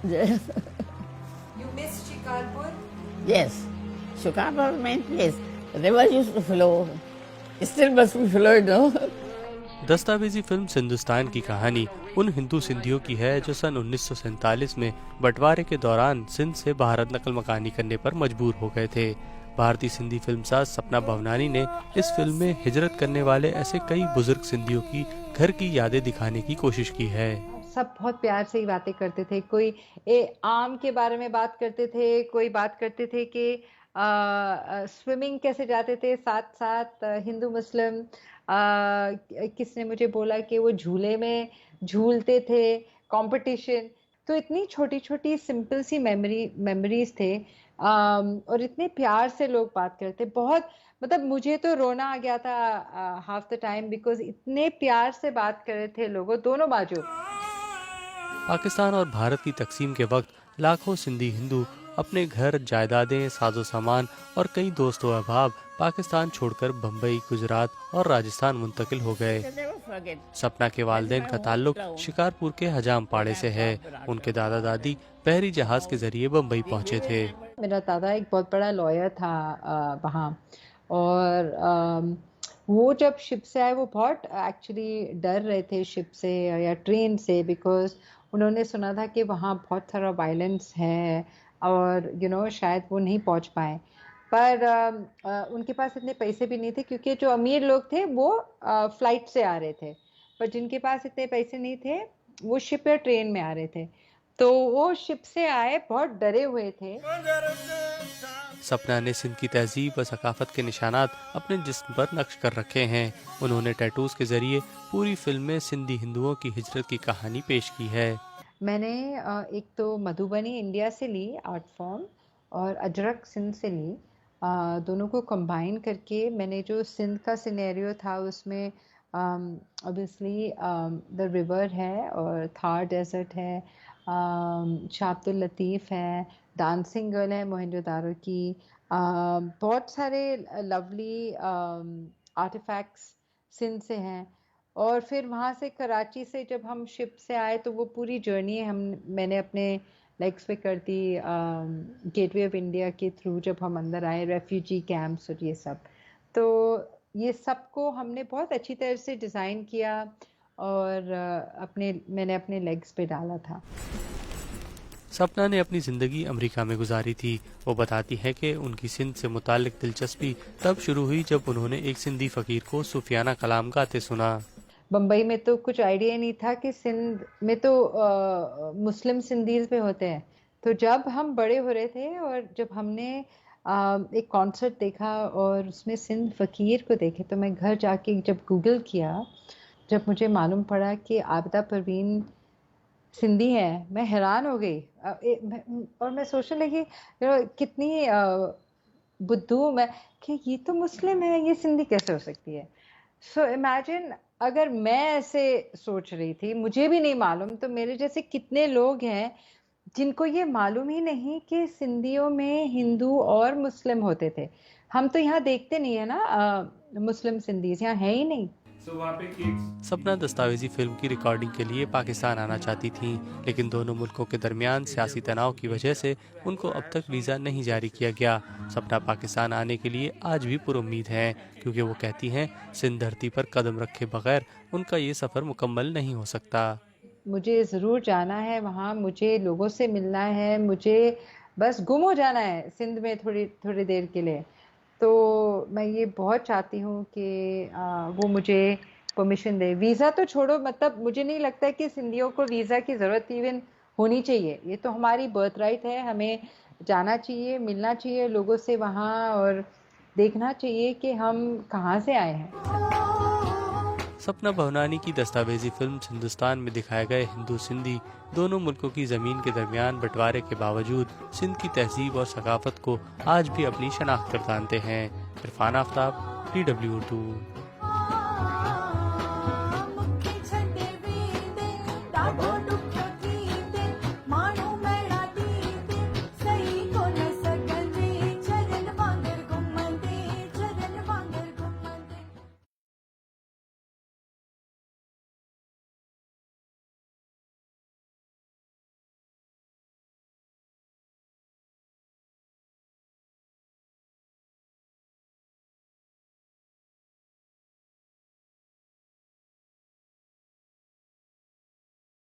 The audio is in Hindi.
Yes. You miss Shikarpur? Yes. Chicago main place. The river used to flow. It still must be flowing, no? दस्तावेजी फिल्म सिंधुस्तान की कहानी उन हिंदू सिंधियों की है जो सन 1947 में बंटवारे के दौरान सिंध से भारत नकल मकानी करने पर मजबूर हो गए थे। भारतीय सिंधी फिल्मसाज सपना भवनानी ने इस फिल्म में हिजरत करने वाले ऐसे कई बुजुर्ग सिंधियों की घर की यादें दिखाने की कोशिश की है। सब बहुत प्यार से ही बातें करते थे। कोई आम के बारे में बात करते थे, कोई बात करते थे कि स्विमिंग कैसे जाते थे साथ साथ हिंदू मुस्लिम। किसने मुझे बोला कि वो झूले में झूलते थे, कंपटीशन। तो इतनी छोटी छोटी सिंपल सी मेमोरीज थे। और इतने प्यार से लोग बात करते, बहुत मतलब मुझे तो रोना आ गया था हाफ द टाइम, बिकॉज इतने प्यार से बात कर रहे थे लोगों दोनों बाजू। पाकिस्तान और भारत की तकसीम के वक्त लाखों सिंधी हिंदू अपने घर, जायदादें, साजो सामान और कई दोस्तों अहबाब पाकिस्तान छोड़कर बम्बई, गुजरात और राजस्थान मुंतकिल हो गए। सपना के वालिदैन का ताल्लुक शिकारपुर के हजाम पाड़े से है। उनके दादा दादी बहरी जहाज के जरिए बम्बई पहुंचे थे। मेरा दादा एक बहुत बड़ा लॉयर था वहाँ, और वो जब शिप से आए वो बहुत एक्चुअली डर रहे थे शिप से या ट्रेन से, बिकॉज उन्होंने सुना था कि वहाँ बहुत सारा वायलेंस है और शायद वो नहीं पहुँच पाए। पर उनके पास इतने पैसे भी नहीं थे, क्योंकि जो अमीर लोग थे वो फ्लाइट से आ रहे थे, पर जिनके पास इतने पैसे नहीं थे वो शिप या ट्रेन में आ रहे थे। तो वो शिप से आए, बहुत डरे हुए थे। सपना ने सिंध की तहजीब व सकाफत के निशानात अपने जिस्म पर नक्श कर रखे हैं। उन्होंने टैटूज के जरिए पूरी फिल्म में सिंधी हिंदुओं की हिजरत की कहानी पेश की है। मैंने एक तो मधुबनी इंडिया से ली आर्ट फॉर्म, और अजरक सिंध से ली। दोनों को कंबाइन करके मैंने जो सिंध का सिनेरियो था उसमें ऑब्वियसली द रिवर है और थार डेजर्ट है, शाह अब्दुल लतीफ़ है, डांसिंग गर्ल है मोहनजोदारो की, बहुत सारे लवली आर्टिफैक्ट्स सिंध से हैं। और फिर वहाँ से कराची से जब हम शिप से आए तो वो पूरी जर्नी मैंने अपने लेग्स पे कर दी, गेटवे ऑफ इंडिया के थ्रू जब हम अंदर आए, रेफ्यूजी कैंप्स और ये सब। तो ये सब को हमने बहुत अच्छी तरह से डिज़ाइन किया और मैंने अपने लेग्स पे डाला था। सपना ने अपनी ज़िंदगी अमेरिका में गुजारी थी। वो बताती है कि उनकी सिंध से मुताल्लिक दिलचस्पी तब शुरू हुई जब उन्होंने एक सिंधी फ़कीर को सूफियाना कलाम गाते सुना। बम्बई में तो कुछ आइडिया नहीं था कि सिंध में तो मुस्लिम सिंधीज़ भी होते हैं। तो जब हम बड़े हो रहे थे और जब हमने एक कॉन्सर्ट देखा और उसमें सिंध फ़कीर को देखे, तो मैं घर जाके जब गूगल किया, जब मुझे मालूम पड़ा कि आबिदा परवीन सिंधी है, मैं हैरान हो गई। और मैं सोचने लगी कितनी बुद्धू मैं कि ये तो मुस्लिम है, ये सिंधी कैसे हो सकती है। सो इमेजिन, अगर मैं ऐसे सोच रही थी, मुझे भी नहीं मालूम, तो मेरे जैसे कितने लोग हैं जिनको ये मालूम ही नहीं कि सिंधियों में हिंदू और मुस्लिम होते थे। हम तो यहाँ देखते नहीं है ना, मुस्लिम सिंधीज यहाँ है ही नहीं। सपना दस्तावेजी फिल्म की रिकॉर्डिंग के लिए पाकिस्तान आना चाहती थीं, लेकिन दोनों मुल्कों के दरमियान सियासी तनाव की वजह से उनको अब तक वीज़ा नहीं जारी किया गया। सपना पाकिस्तान आने के लिए आज भी पुरुम्मीद हैं, क्योंकि वो कहती हैं सिंध धरती पर कदम रखे बगैर उनका ये सफ़र मुकम्मल नहीं हो सकता। मुझे ज़रूर जाना है वहाँ, मुझे लोगों से मिलना है, मुझे बस गुम हो जाना है सिंध में थोड़ी देर के लिए। तो मैं ये बहुत चाहती हूँ कि वो मुझे परमिशन दे। वीज़ा तो छोड़ो, मतलब मुझे नहीं लगता कि सिंधियों को वीज़ा की ज़रूरत इवन होनी चाहिए। ये तो हमारी बर्थ राइट है, हमें जाना चाहिए, मिलना चाहिए लोगों से वहाँ और देखना चाहिए कि हम कहाँ से आए हैं। सपना भवनानी की दस्तावेजी फिल्म हिंदुस्तान में दिखाए गए हिंदू सिंधी दोनों मुल्कों की ज़मीन के दरमियान बंटवारे के बावजूद सिंध की तहजीब और सकाफत को आज भी अपनी शनाख्त कर जानते हैं। इरफान आफ्ताब, DW उर्दू।